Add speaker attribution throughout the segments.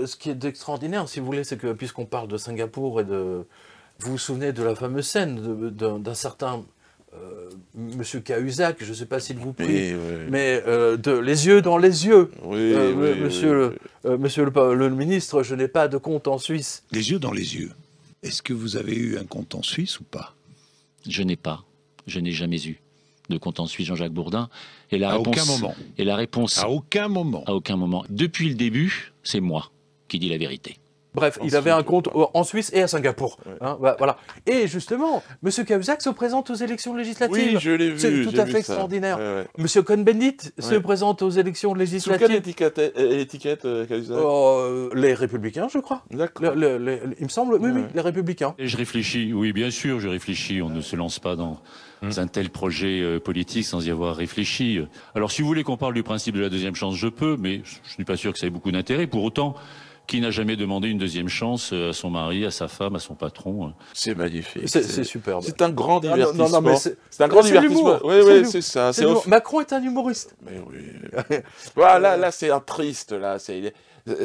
Speaker 1: Ce qui est extraordinaire, si vous voulez, c'est que puisqu'on parle de Singapour et de... Vous vous souvenez de la fameuse scène d'un certain Monsieur Cahuzac, je ne sais pas s'il vous plaît, mais de les yeux dans les yeux. Monsieur le ministre, je n'ai pas de compte en Suisse.
Speaker 2: Les yeux dans les yeux. Est-ce que vous avez eu un compte en Suisse ou pas?
Speaker 3: Je n'ai pas. Je n'ai jamais eu de compte en Suisse, Jean-Jacques Bourdin. Et la
Speaker 2: à
Speaker 3: réponse,
Speaker 2: aucun moment.
Speaker 3: Et la réponse.
Speaker 2: À aucun moment.
Speaker 3: À aucun moment. Depuis le début, c'est moi qui dis la vérité.
Speaker 1: Bref, il avait un compte en Suisse et à Singapour. Ouais. Hein, voilà. Et justement, M. Cahuzac se présente aux élections législatives.
Speaker 4: Oui, je l'ai vu.
Speaker 1: C'est tout à fait extraordinaire. Ouais. M. Cohn-Bendit se présente aux élections législatives.
Speaker 4: Sous quelle étiquette Cahuzac?
Speaker 1: Les Républicains, je crois.
Speaker 4: D'accord.
Speaker 1: Il me semble, oui, les Républicains.
Speaker 3: Et je réfléchis, oui, bien sûr, je réfléchis. On ne se lance pas dans un tel projet politique sans y avoir réfléchi. Alors, si vous voulez qu'on parle du principe de la deuxième chance, je peux, mais je ne suis pas sûr que ça ait beaucoup d'intérêt. Pour autant... Qui n'a jamais demandé une deuxième chance à son mari, à sa femme, à son patron?
Speaker 4: C'est magnifique.
Speaker 1: C'est superbe.
Speaker 4: C'est un grand divertissement.
Speaker 1: Non,
Speaker 4: c'est un grand divertissement. Oui, c'est ça.
Speaker 1: Macron est un humoriste.
Speaker 4: Mais oui. Voilà, là, c'est un triste. Là,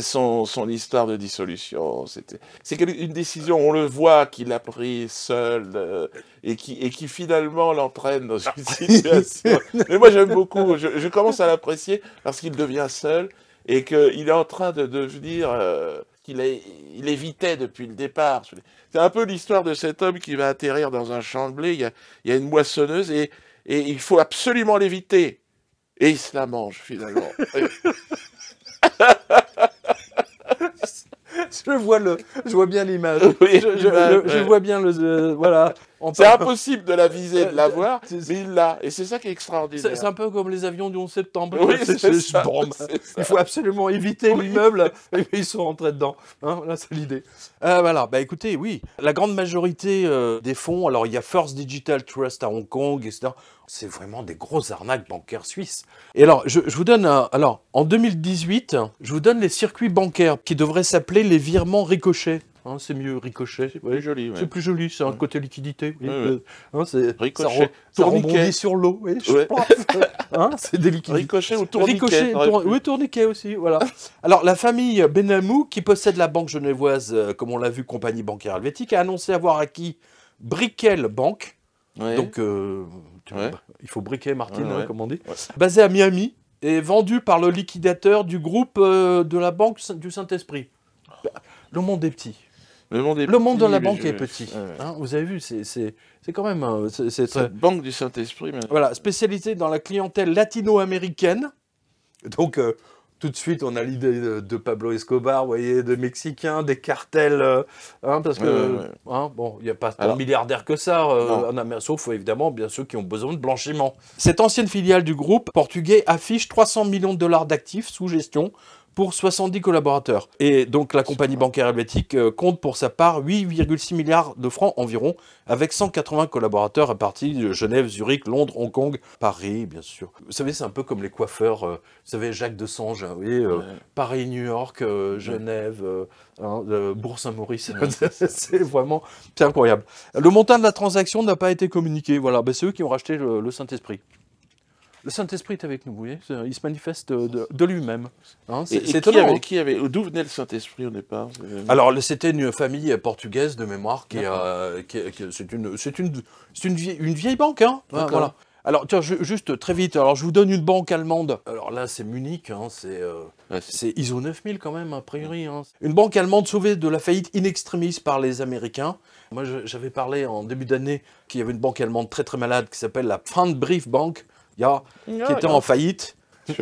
Speaker 4: son histoire de dissolution. C'est une décision, on le voit, qu'il a prise seul et qui finalement l'entraîne dans une situation. Mais moi, j'aime beaucoup. Je commence à l'apprécier parce qu'il devient seul. Et qu'il est en train de devenir, il évitait depuis le départ. C'est un peu l'histoire de cet homme qui va atterrir dans un champ de blé, il y a une moissonneuse, et il faut absolument l'éviter. Et il se la mange, finalement.
Speaker 1: Je vois bien l'image.
Speaker 4: Oui,
Speaker 1: je vois bien le... voilà.
Speaker 4: C'est impossible de la viser, de la voir, mais il l'a. Et c'est ça qui est extraordinaire.
Speaker 1: C'est un peu comme les avions du 11 septembre.
Speaker 4: Oui, c'est ça.
Speaker 1: Il faut absolument éviter l'immeuble, et puis ils sont rentrés dedans. Hein, là, c'est l'idée. Voilà, bah écoutez, oui. La grande majorité des fonds, alors il y a First Digital Trust à Hong Kong, etc. C'est vraiment des grosses arnaques bancaires suisses. Et alors, je vous donne alors, en 2018, je vous donne les circuits bancaires qui devraient s'appeler les virements ricochets. Hein, c'est mieux, ricochet.
Speaker 4: C'est plus joli. Ouais.
Speaker 1: C'est plus joli, c'est un côté liquidité. Oui. Hein,
Speaker 4: ricochet.
Speaker 1: Ça rebondit sur l'eau. Oui, hein, c'est des liquidités.
Speaker 4: Ricochet ou tourniquet.
Speaker 1: Oui, tourniquet aussi. Voilà. Alors, la famille Benamou, qui possède la banque genevoise, comme on l'a vu, compagnie bancaire helvétique, a annoncé avoir acquis Brickell Bank. Ouais. Donc, il faut briquer, Martine, hein, comme on dit. Ouais. Basé à Miami et vendu par le liquidateur du groupe de la Banque du Saint-Esprit. Le monde est petit. Le monde de la banque est petit. Hein, vous avez vu, c'est quand même...
Speaker 4: Cette banque du Saint-Esprit.
Speaker 1: Voilà, spécialisée dans la clientèle latino-américaine. Donc, tout de suite, on a l'idée de Pablo Escobar, vous voyez, de Mexicains, des cartels. Hein, parce que, hein, bon, il n'y a pas tant de milliardaires que ça, sauf évidemment, bien ceux qui ont besoin de blanchiment. Cette ancienne filiale du groupe portugais affiche 300 millions de dollars d'actifs sous gestion, pour 70 collaborateurs. Et donc la compagnie bancaire helvétique compte pour sa part 8,6 milliards de francs environ, avec 180 collaborateurs répartis de Genève, Zurich, Londres, Hong Kong, Paris, bien sûr. Vous savez, c'est un peu comme les coiffeurs, vous savez, Jacques Desange, vous voyez, Paris, New York, Genève, Bourg-Saint-Maurice, c'est vraiment incroyable. Le montant de la transaction n'a pas été communiqué, voilà, c'est eux qui ont racheté le Saint-Esprit. Le Saint-Esprit est avec nous, vous voyez, il se manifeste de lui-même. Hein,
Speaker 4: d'où venait le Saint-Esprit au départ?
Speaker 1: Alors, c'était une famille portugaise de mémoire c'est une vieille banque, hein. Voilà. Alors, tiens, juste très vite, alors je vous donne une banque allemande. Alors là, c'est Munich, hein, c'est ISO 9000 quand même, a priori. Hein. Une banque allemande sauvée de la faillite in extremis par les Américains. Moi, j'avais parlé en début d'année qu'il y avait une banque allemande très très malade qui s'appelle la Pfandbriefbank. Qui était en faillite. Hein,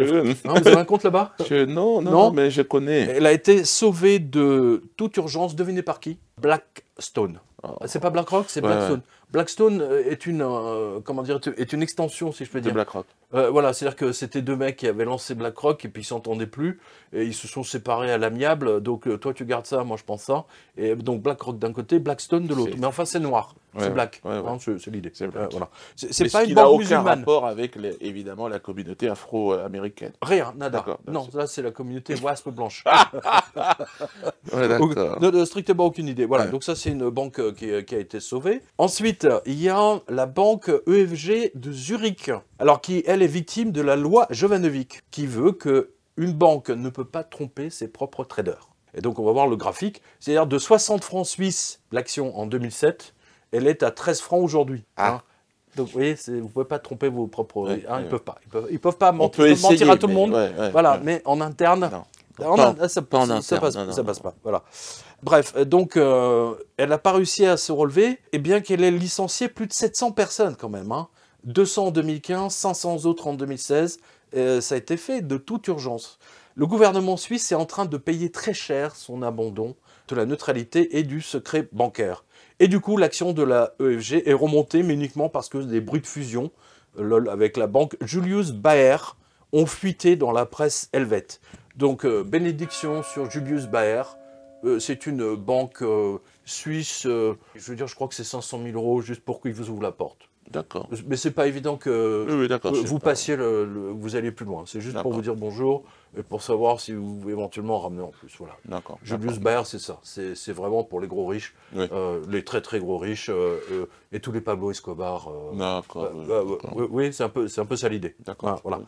Speaker 1: vous avez un compte là-bas?
Speaker 4: Non, mais je connais.
Speaker 1: Elle a été sauvée de toute urgence, devinez par qui? Blackstone. C'est pas BlackRock, c'est Blackstone. Blackstone est une extension, si je peux dire.
Speaker 4: De BlackRock.
Speaker 1: Voilà, c'est-à-dire que c'était deux mecs qui avaient lancé BlackRock et puis ils s'entendaient plus et ils se sont séparés à l'amiable. Donc toi tu gardes ça, moi je pense ça. Et donc BlackRock d'un côté, Blackstone de l'autre. Mais enfin c'est noir, c'est black. Hein, c'est l'idée. Voilà. C'est pas une banque musulmane.
Speaker 4: Aucun rapport avec évidemment la communauté afro-américaine.
Speaker 1: Rien, nada. Non, là c'est la communauté wasp blanche. Strictement aucune idée. Voilà. Donc ça c'est une banque qui a été sauvée. Ensuite, il y a la banque EFG de Zurich, alors qui, elle, est victime de la loi Jovanovic, qui veut qu'une banque ne peut pas tromper ses propres traders. Et donc on va voir le graphique. C'est-à-dire de 60 francs suisses l'action en 2007, elle est à 13 francs aujourd'hui.
Speaker 4: Ah.
Speaker 1: Hein. Donc vous voyez, vous ne pouvez pas tromper vos propres...
Speaker 4: Ouais,
Speaker 1: hein,
Speaker 4: ouais.
Speaker 1: ils peuvent pas mentir,
Speaker 4: peut essayer,
Speaker 1: mentir à tout le
Speaker 4: mais
Speaker 1: monde. Voilà, mais en interne... Ça passe pas. Voilà. Bref, donc elle n'a pas réussi à se relever, et bien qu'elle ait licencié plus de 700 personnes quand même. Hein. 200 en 2015, 500 autres en 2016. Ça a été fait de toute urgence. Le gouvernement suisse est en train de payer très cher son abandon de la neutralité et du secret bancaire. Et du coup, l'action de la EFG est remontée, mais uniquement parce que des bruits de fusion avec la banque Julius Baer ont fuité dans la presse helvète. Donc, bénédiction sur Julius Baer. C'est une banque suisse. Je veux dire, je crois que c'est 500 000 € juste pour qu'ils vous ouvrent la porte.
Speaker 4: D'accord.
Speaker 1: Mais c'est pas évident que vous passiez vous alliez plus loin. C'est juste pour vous dire bonjour et pour savoir si vous pouvez éventuellement ramener en plus. Voilà.
Speaker 4: D'accord.
Speaker 1: Julius Baer, c'est ça. C'est vraiment pour les gros riches, les très très gros riches et tous les Pablo Escobar.
Speaker 4: D'accord.
Speaker 1: Oui, c'est un peu ça l'idée.
Speaker 4: D'accord.
Speaker 1: Voilà.